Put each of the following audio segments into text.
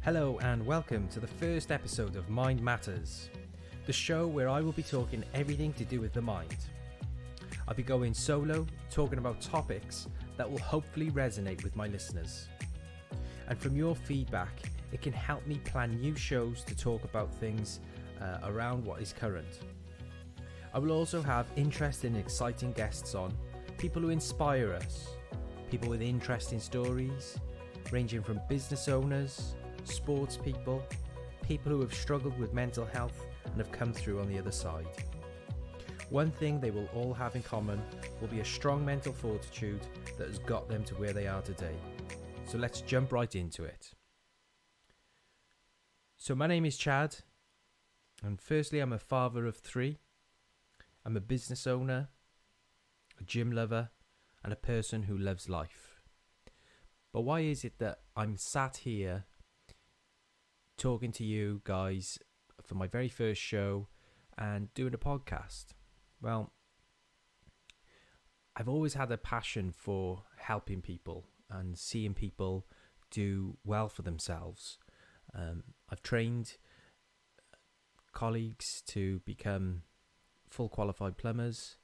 Hello and welcome to the first episode of Mind Matters, the show where I will be talking everything to do with the mind. I'll be going solo, talking about topics that will hopefully resonate with my listeners. And from your feedback, it can help me plan new shows to talk about things around what is current. I will also have interesting and exciting guests on, people who inspire us, people with interesting stories, ranging from business owners, sports people, people who have struggled with mental health and have come through on the other side. One thing they will all have in common will be a strong mental fortitude that has got them to where they are today. So let's jump right into it. So my name is Chad, and firstly I'm a father of 3. I'm a business owner, a gym lover, and a person who loves life. But why is it that I'm sat here talking to you guys for my very first show and doing a podcast? Well, I've always had a passion for helping people and seeing people do well for themselves. I've trained colleagues to become full qualified plumbers.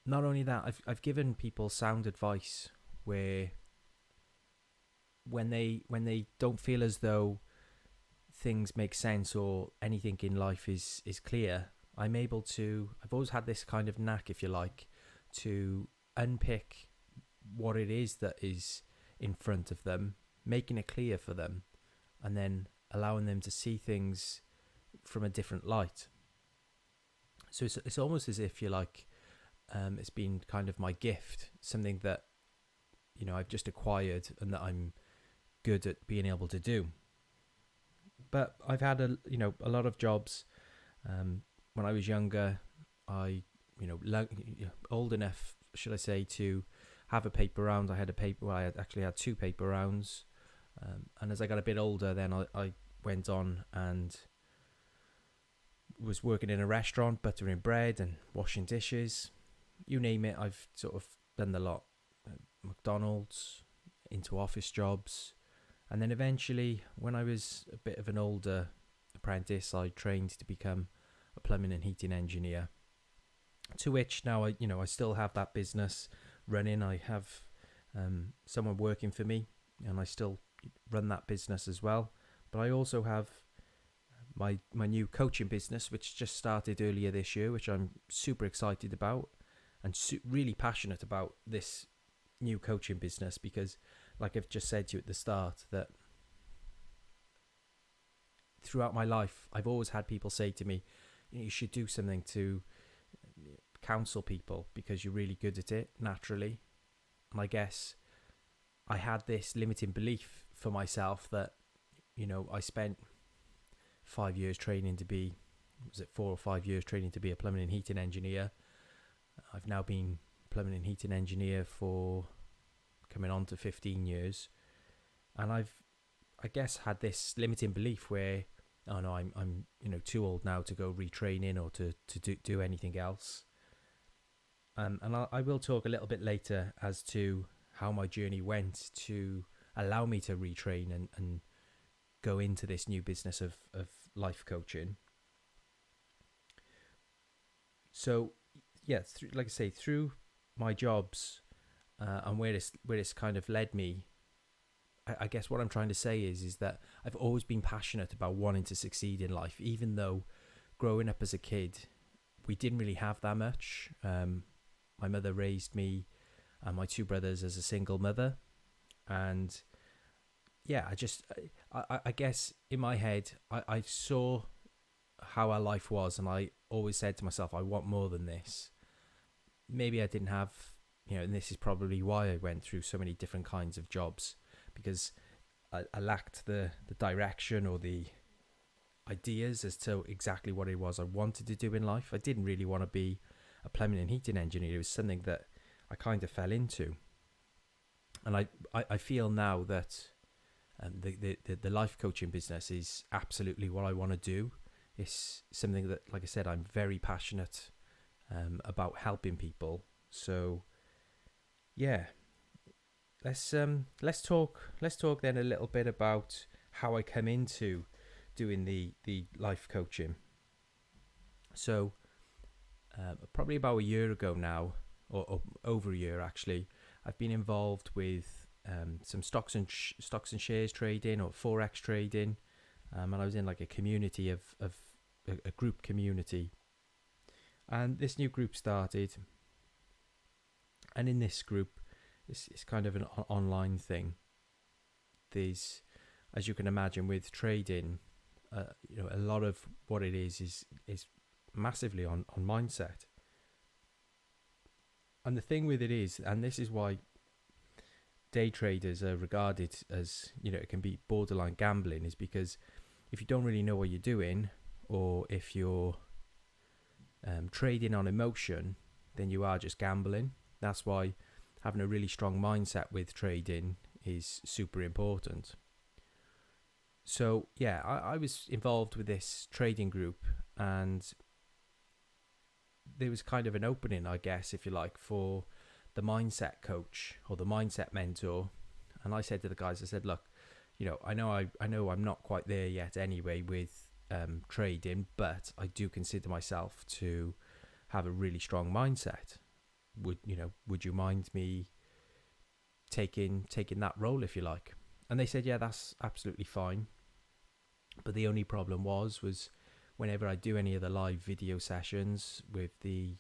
Not only that, I've given people sound advice where when they don't feel as though things make sense or anything in life is clear, I've always had this kind of knack, if you like, to unpick what it is that is in front of them, making it clear for them, and then allowing them to see things from a different light. So it's almost as if, you like, it's been kind of my gift, something that, you know, I've just acquired and that I'm good at being able to do. But I've had a lot of jobs. When I was younger, old enough, should I say, to have a paper round. I actually had 2 paper rounds. And as I got a bit older, then I went on and was working in a restaurant, buttering bread and washing dishes. You name it, I've sort of done the lot. McDonald's, into office jobs. And then eventually, when I was a bit of an older apprentice, I trained to become a plumbing and heating engineer. To which now I still have that business running. I have someone working for me, and I still run that business as well. But I also have my new coaching business, which just started earlier this year, which I'm super excited about and really passionate about this new coaching business, because like I've just said to you at the start, that throughout my life I've always had people say to me, you should do something to counsel people because you're really good at it naturally. And I guess I had this limiting belief for myself that, I spent 5 years training to be, 4 or 5 years training to be a plumbing and heating engineer. I've now been plumbing and heating engineer for coming on to 15 years, and I guess had this limiting belief where, oh no, I'm too old now to go retraining or to do anything else. And I will talk a little bit later as to how my journey went to allow me to retrain and go into this new business of life coaching. So yeah, like I say, through my jobs and where this kind of led me, I guess what I'm trying to say is that I've always been passionate about wanting to succeed in life, even though growing up as a kid, we didn't really have that much. My mother raised me and my 2 brothers as a single mother. And yeah, I guess in my head, I saw how our life was, and I always said to myself, I want more than this. Maybe I didn't have, and this is probably why I went through so many different kinds of jobs, because I lacked the direction or the ideas as to exactly what it was I wanted to do in life. I didn't really want to be a plumbing and heating engineer. It was something that I kind of fell into. And I feel now that the life coaching business is absolutely what I want to do. It's something that, like I said, I'm very passionate about helping people. So yeah, let's talk then a little bit about how I come into doing the life coaching. So probably about a year ago now, or over a year actually, I've been involved with some stocks and shares trading or forex trading, and I was in like a community of a group community, and this new group started, and in this group, it's kind of an online thing. There's, as you can imagine, with trading, a lot of what it is massively on mindset. And the thing with it is, and this is why day traders are regarded as, it can be borderline gambling, is because if you don't really know what you're doing, or if you're trading on emotion, then you are just gambling. That's why having a really strong mindset with trading is super important. So yeah, I was involved with this trading group, and there was kind of an opening, I guess, if you like, for the mindset coach or the mindset mentor. And I said to the guys, I said, look, I know I'm not quite there yet anyway with trading, but I do consider myself to have a really strong mindset. Would you mind me taking that role, if you like? And they said, yeah, that's absolutely fine. But the only problem was whenever I do any of the live video sessions with the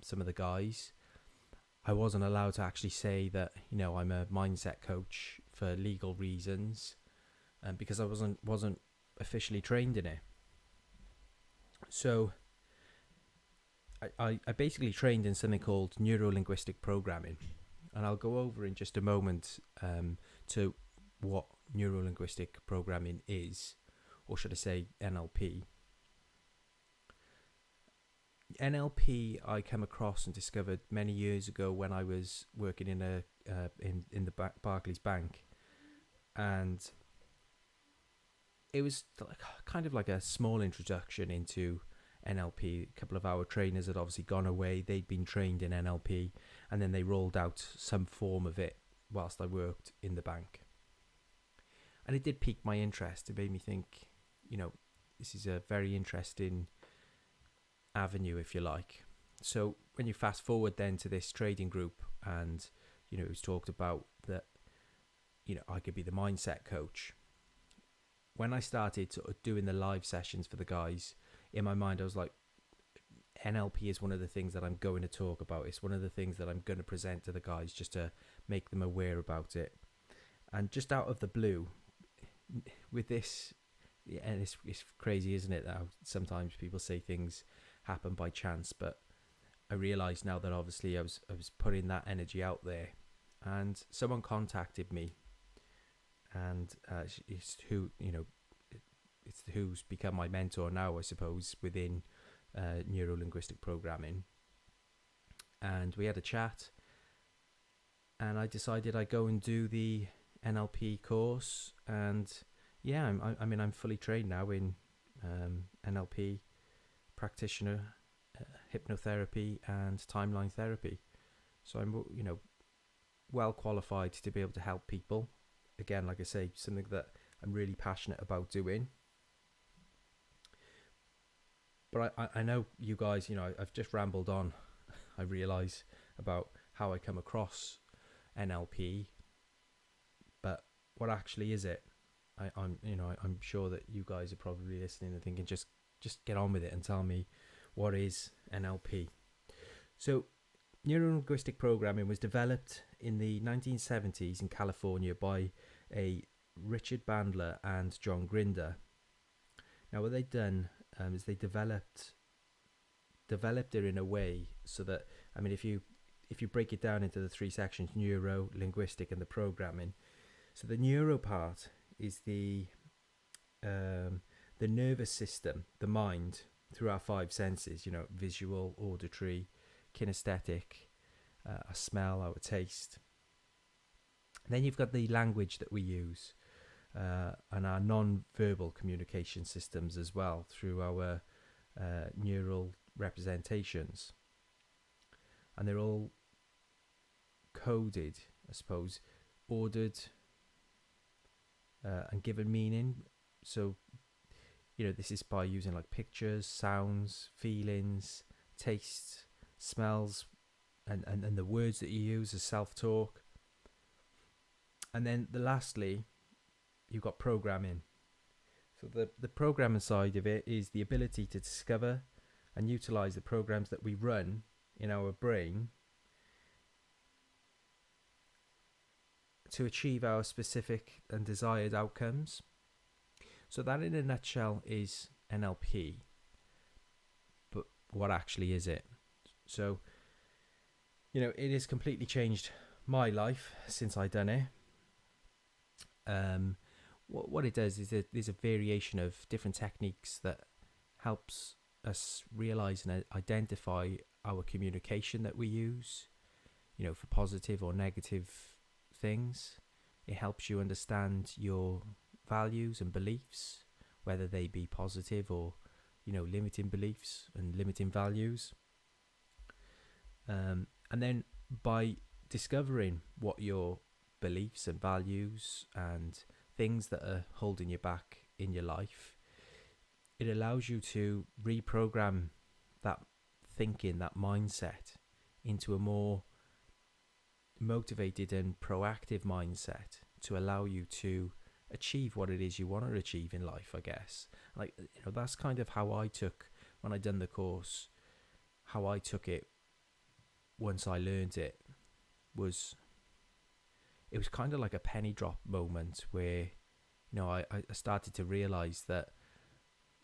some of the guys, I wasn't allowed to actually say that I'm a mindset coach for legal reasons, because I wasn't officially trained in it. So I basically trained in something called Neuro linguistic programming, and I'll go over in just a moment to what Neuro linguistic programming is, or should I say NLP. NLP I came across and discovered many years ago when I was working in in the Barclays Bank, and it was kind of like a small introduction into NLP. A couple of our trainers had obviously gone away, they'd been trained in NLP, and then they rolled out some form of it whilst I worked in the bank. And it did pique my interest. It made me think, this is a very interesting avenue, if you like. So when you fast forward then to this trading group, and it was talked about that I could be the mindset coach. When I started sort of doing the live sessions for the guys, in my mind I was like, NLP is one of the things that I'm going to talk about. It's one of the things that I'm going to present to the guys, just to make them aware about it. And just out of the blue, with this, and it's crazy, isn't it, that sometimes people say things happen by chance, but I realize now that obviously I was putting that energy out there, and someone contacted me, and it's who's become my mentor now, I suppose, within neuro linguistic programming. And we had a chat, and I decided I'd go and do the NLP course. And yeah, I'm fully trained now in NLP practitioner, hypnotherapy, and timeline therapy. So I'm well qualified to be able to help people. Again, like I say, something that I'm really passionate about doing. But I know you guys, I've just rambled on, I realise, about how I come across NLP. But what actually is it? I'm sure that you guys are probably listening and thinking, just get on with it and tell me, what is NLP? So neuro-linguistic programming was developed in the 1970s in California by a Richard Bandler and John Grinder. Now what they've done is they developed it in a way so that, if you break it down into the three sections, neuro, linguistic, and the programming. So the neuro part is the nervous system, the mind, through our five senses, visual, auditory, kinesthetic, our smell, our taste. And then you've got the language that we use, and our non-verbal communication systems as well, through our neural representations. And they're all coded, I suppose, ordered and given meaning. So, this is by using like pictures, sounds, feelings, tastes, smells, and the words that you use as self-talk. And then lastly, you've got programming. So the programming side of it is the ability to discover and utilize the programs that we run in our brain to achieve our specific and desired outcomes. So that in a nutshell is NLP. But what actually is it? So, it has completely changed my life since I done it. What it does is that there's a variation of different techniques that helps us realize and identify our communication that we use, for positive or negative things. It helps you understand your values and beliefs, whether they be positive or, limiting beliefs and limiting values. And then by discovering what your beliefs and values and things that are holding you back in your life, it allows you to reprogram that thinking, that mindset, into a more motivated and proactive mindset to allow you to achieve what it is you want to achieve in life, I guess. Like, that's kind of how I took, when I done the course, how I took it once I learned it, it was kind of like a penny drop moment where, I started to realize that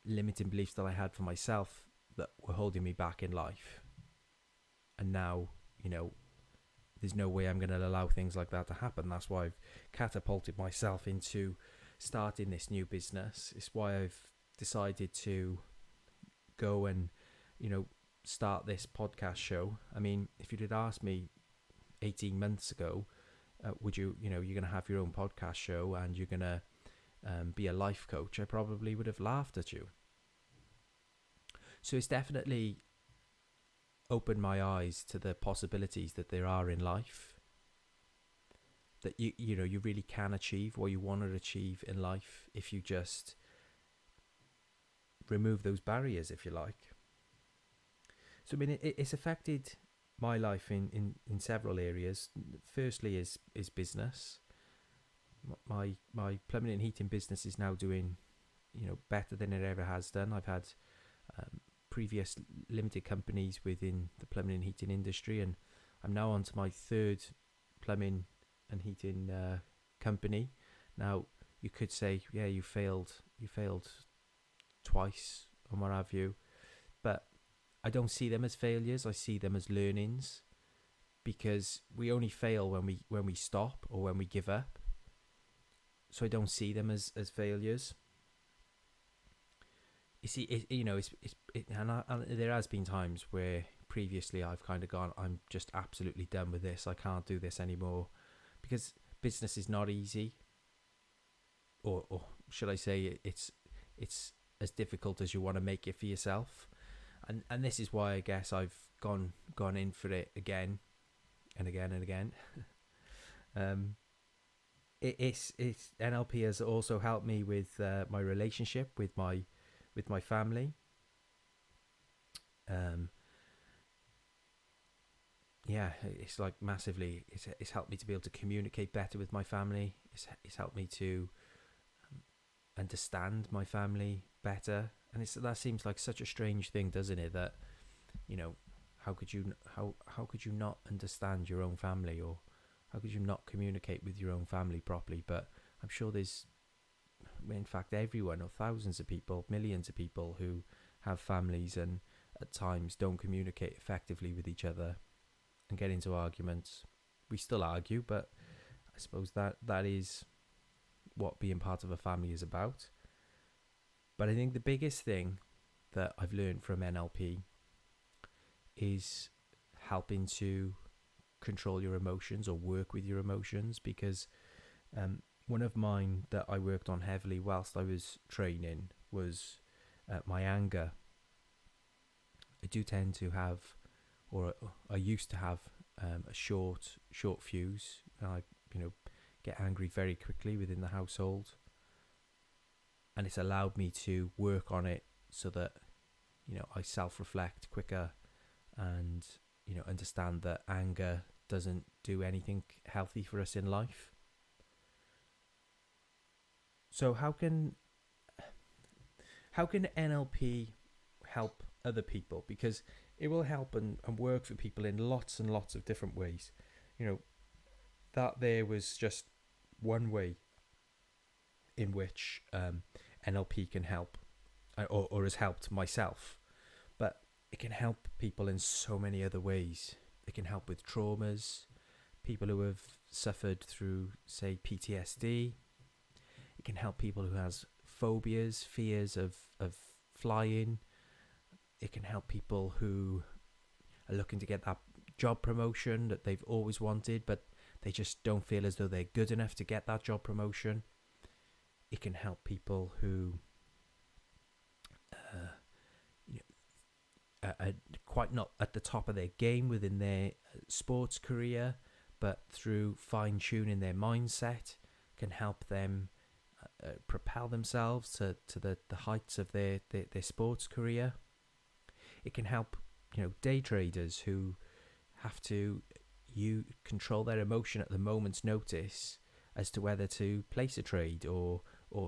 limiting beliefs that I had for myself that were holding me back in life. And now, there's no way I'm going to allow things like that to happen. That's why I've catapulted myself into starting this new business. It's why I've decided to go and, start this podcast show. I mean, if you did ask me 18 months ago, would you, you're going to have your own podcast show and you're going to be a life coach, I probably would have laughed at you. So it's definitely opened my eyes to the possibilities that there are in life, that you really can achieve what you want to achieve in life if you just remove those barriers, if you like. So I mean, it's affected my life in several areas. Firstly is business. My plumbing and heating business is now doing better than it ever has done. I've had previous limited companies within the plumbing and heating industry, and I'm now on to my third plumbing and heating company. Now you could say, yeah, you failed twice and what have you, but I don't see them as failures. I see them as learnings, because we only fail when we stop or when we give up. So I don't see them as failures. You see, there has been times where previously I've kind of gone, I'm just absolutely done with this. I can't do this anymore, because business is not easy, or should I say, it's as difficult as you want to make it for yourself. And this is why I guess I've gone in for it again and again and again. It's NLP has also helped me with my relationship with my family. Yeah, it's like massively. It's helped me to be able to communicate better with my family. It's helped me to understand my family better. And that seems like such a strange thing, doesn't it? That how could you not understand your own family, or how could you not communicate with your own family properly? But I'm sure there's, in fact, everyone, or thousands of people, millions of people who have families and at times don't communicate effectively with each other and get into arguments. We still argue, but I suppose that is what being part of a family is about. But I think the biggest thing that I've learned from NLP is helping to control your emotions or work with your emotions, because one of mine that I worked on heavily whilst I was training was my anger. I do tend to have, or I used to have, a short fuse. I get angry very quickly within the household. and it's allowed me to work on it so that, I self-reflect quicker, and, understand that anger doesn't do anything healthy for us in life. So how can NLP help other people? Because it will help and work for people in lots and lots of different ways. That there was just one way in which NLP can help, or has helped myself. But it can help people in so many other ways. It can help with traumas, people who have suffered through, say, PTSD. It can help people who has phobias, fears of flying. It can help people who are looking to get that job promotion that they've always wanted, but they just don't feel as though they're good enough to get that job promotion. It can help people who are quite not at the top of their game within their sports career, but through fine-tuning their mindset can help them propel themselves to the heights of their sports career. It can help, day traders who have to control their emotion at the moment's notice as to whether to place a trade or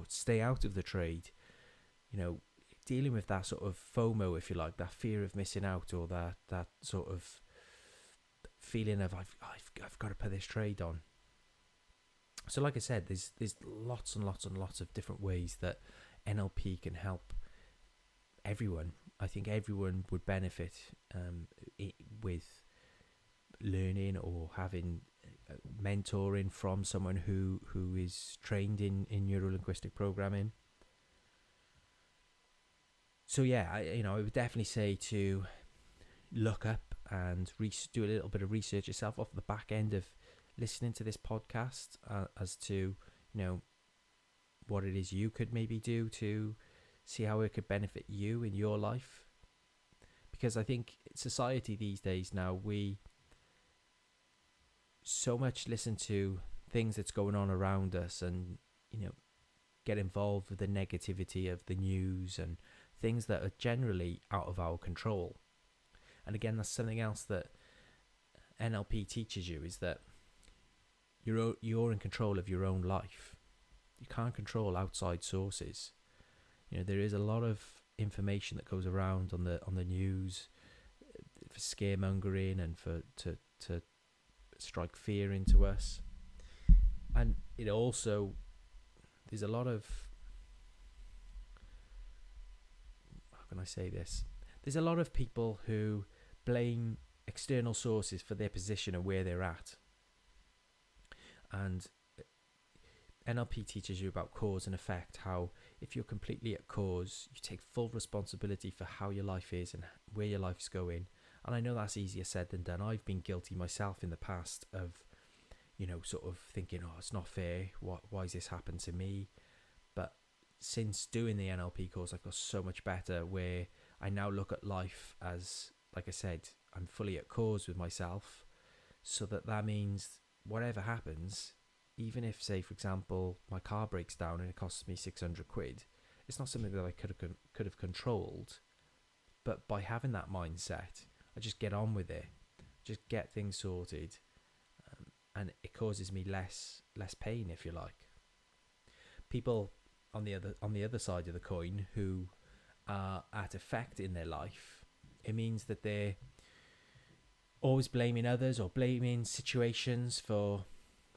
stay out of the trade. Dealing with that sort of FOMO, if you like, that fear of missing out, or that sort of feeling of I've got to put this trade on. So like I said, there's lots and lots and lots of different ways that NLP can help everyone. I think everyone would benefit with learning or having mentoring from someone who is trained in neuro-linguistic programming. So yeah, I would definitely say to look up and do a little bit of research yourself off the back end of listening to this podcast, as to what it is you could maybe do to see how it could benefit you in your life. Because I think society these days now, we so much listen to things that's going on around us, and get involved with the negativity of the news and things that are generally out of our control. And again, that's something else that NLP teaches you, is that you're in control of your own life. You can't control outside sources. There is a lot of information that goes around on the news for scaremongering and to strike fear into us. And it also, there's a lot of, how can I say this? There's a lot of people who blame external sources for their position and where they're at. And NLP teaches you about cause and effect, how if you're completely at cause, you take full responsibility for how your life is and where your life's going. And I know that's easier said than done. I've been guilty myself in the past of, sort of thinking, oh, it's not fair. Why has this happened to me? But since doing the NLP course, I've got so much better, where I now look at life as, like I said, I'm fully at cause with myself. So that means whatever happens, even if, say, for example, my car breaks down and it costs me 600 quid, it's not something that I could have controlled. But by having that mindset, I just get on with it, just get things sorted, and it causes me less pain, if you like. People on the other side of the coin who are at effect in their life, it means that they're always blaming others or blaming situations for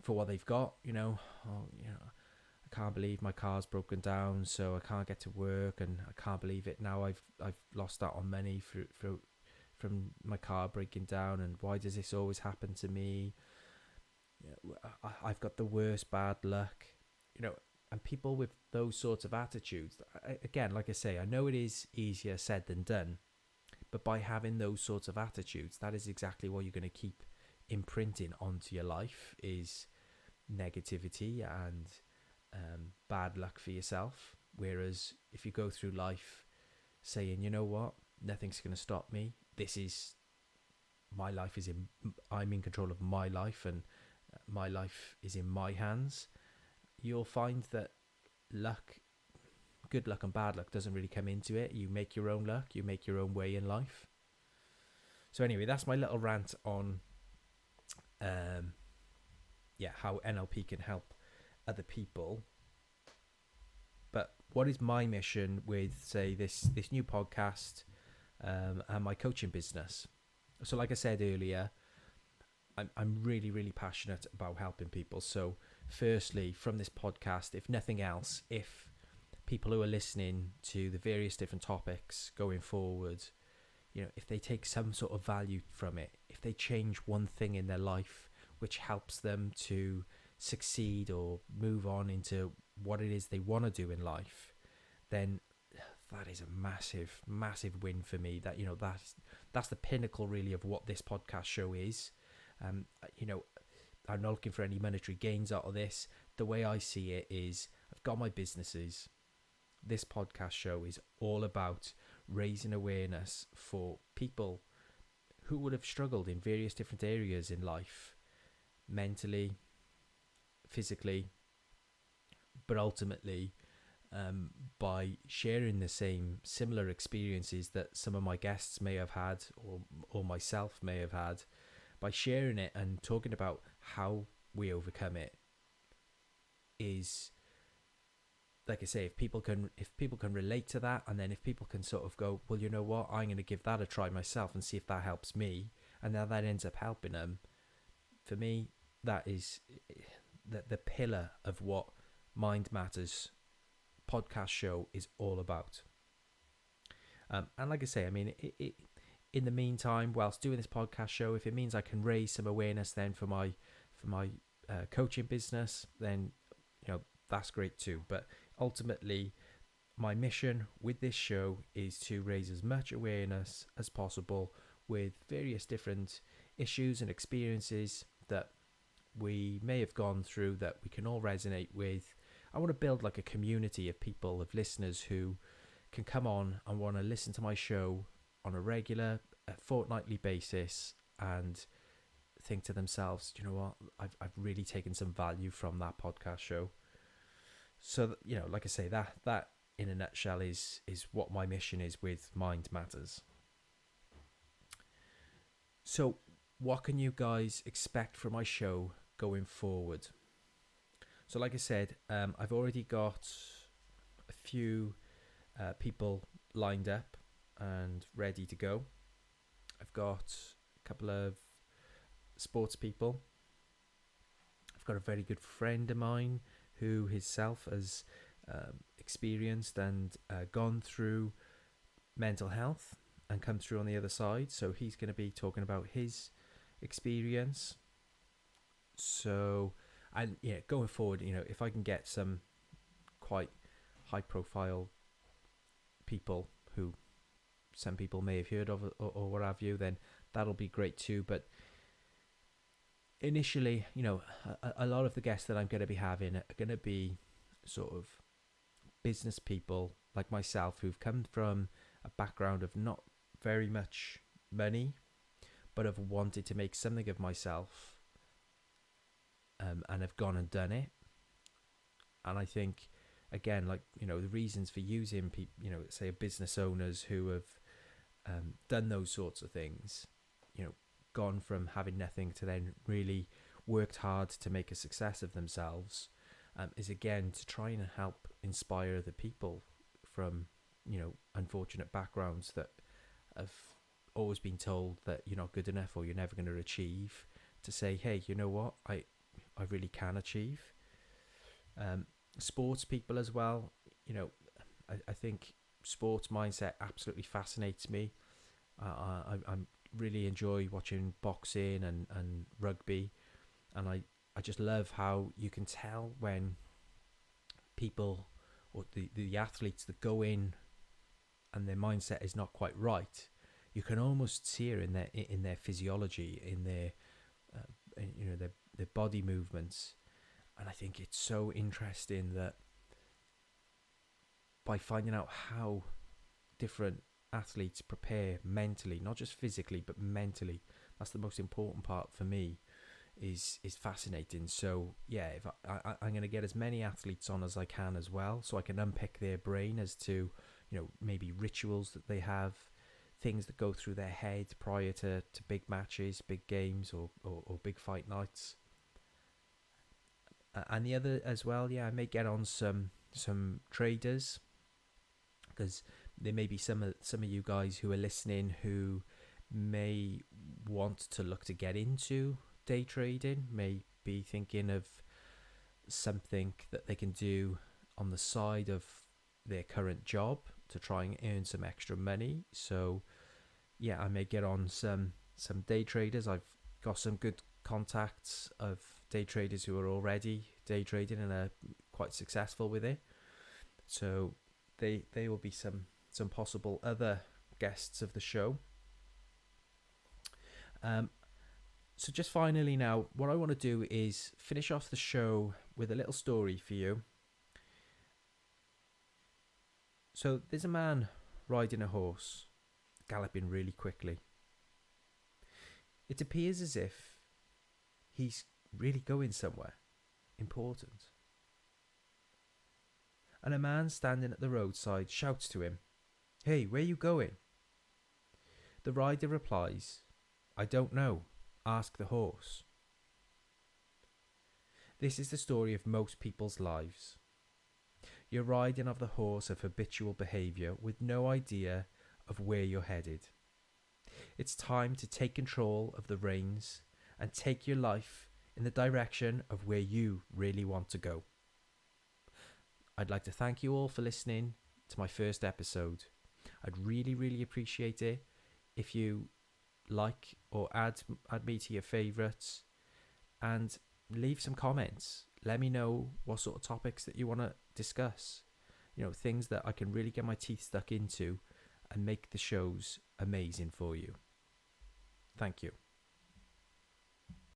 what they've got. I can't believe my car's broken down, so I can't get to work, and I can't believe it now. I've lost out on money from my car breaking down, and why does this always happen to me? I've got the worst bad luck, and people with those sorts of attitudes. Again, like I say, I know it is easier said than done, but by having those sorts of attitudes, that is exactly what you're going to keep imprinting onto your life, is negativity and bad luck for yourself. Whereas if you go through life saying, you know what, nothing's going to stop me. I'm in control of my life, and my life is in my hands. You'll find that luck good luck and bad luck doesn't really come into it. You make your own luck, you make your own way in life. So anyway, that's my little rant on how NLP can help other people. But what is my mission with, say, this new podcast and my coaching business? So like I said earlier, I'm really, really passionate about helping people. So firstly, from this podcast, if nothing else, if people who are listening to the various different topics going forward, if they take some sort of value from it, if they change one thing in their life which helps them to succeed or move on into what it is they want to do in life, then that is a massive, massive win for me. That, that's the pinnacle really of what this podcast show is. I'm not looking for any monetary gains out of this. The way I see it is, I've got my businesses. This podcast show is all about raising awareness for people who would have struggled in various different areas in life, mentally, physically, but ultimately by sharing the similar experiences that some of my guests may have had, or myself may have had, by sharing it and talking about how we overcome it, is, like I say, if people can relate to that, and then if people can sort of go, well, you know what, I'm going to give that a try myself and see if that helps me, and now that ends up helping them, for me, that is the pillar of what Mind Matters podcast show is all about. And like I say, I mean, in the meantime, whilst doing this podcast show, if it means I can raise some awareness then for my coaching business, then that's great too. But ultimately, my mission with this show is to raise as much awareness as possible with various different issues and experiences that we may have gone through that we can all resonate with. I want to build like a community of people, of listeners who can come on and want to listen to my show on a regular, fortnightly basis and think to themselves, you know what, I've really taken some value from that podcast show. So, like I say, that in a nutshell is what my mission is with Mind Matters. So what can you guys expect from my show going forward? So like I said, I've already got a few people lined up and ready to go. I've got a couple of sports people. I've got a very good friend of mine who himself has experienced and gone through mental health and come through on the other side. So he's going to be talking about his experience. So, and going forward, if I can get some quite high profile people who some people may have heard of or what have you, then that'll be great too. But initially, a lot of the guests that I'm going to be having are going to be sort of business people like myself who've come from a background of not very much money, but have wanted to make something of myself, and have gone and done it. And I think, again, like, the reasons for using people, say business owners who have done those sorts of things, gone from having nothing to then really worked hard to make a success of themselves, is again to try and help inspire the people from unfortunate backgrounds that have always been told that you're not good enough or you're never going to achieve, to say, hey, you know what, I really can achieve. Sports people as well, I think sports mindset absolutely fascinates me. I'm really enjoy watching boxing and rugby, and I just love how you can tell when people or the athletes that go in and their mindset is not quite right. You can almost see it in their physiology, in their their body movements. And I think it's so interesting that by finding out how different athletes prepare mentally, not just physically but mentally, that's the most important part for me, is fascinating. So yeah, if I'm going to get as many athletes on as I can as well, so I can unpick their brain as to, maybe rituals that they have, things that go through their head prior to big matches, big games, or big fight nights. And the other as well, yeah, I may get on some traders, because there may be some of you guys who are listening who may want to look to get into day trading, may be thinking of something that they can do on the side of their current job to try and earn some extra money. So yeah, I may get on some day traders. I've got some good contacts of day traders who are already day trading and are quite successful with it. So they will be some possible other guests of the show. So just finally now, what I want to do is finish off the show with a little story for you. So there's a man riding a horse, galloping really quickly. It appears as if he's really going somewhere important. And a man standing at the roadside shouts to him, "Hey, where you going?" The rider replies, "I don't know. Ask the horse." This is the story of most people's lives. You're riding off the horse of habitual behaviour with no idea of where you're headed. It's time to take control of the reins and take your life in the direction of where you really want to go. I'd like to thank you all for listening to my first episode. I'd really, really appreciate it if you like or add me to your favourites, and leave some comments. Let me know what sort of topics that you want to discuss. Things that I can really get my teeth stuck into and make the shows amazing for you. Thank you.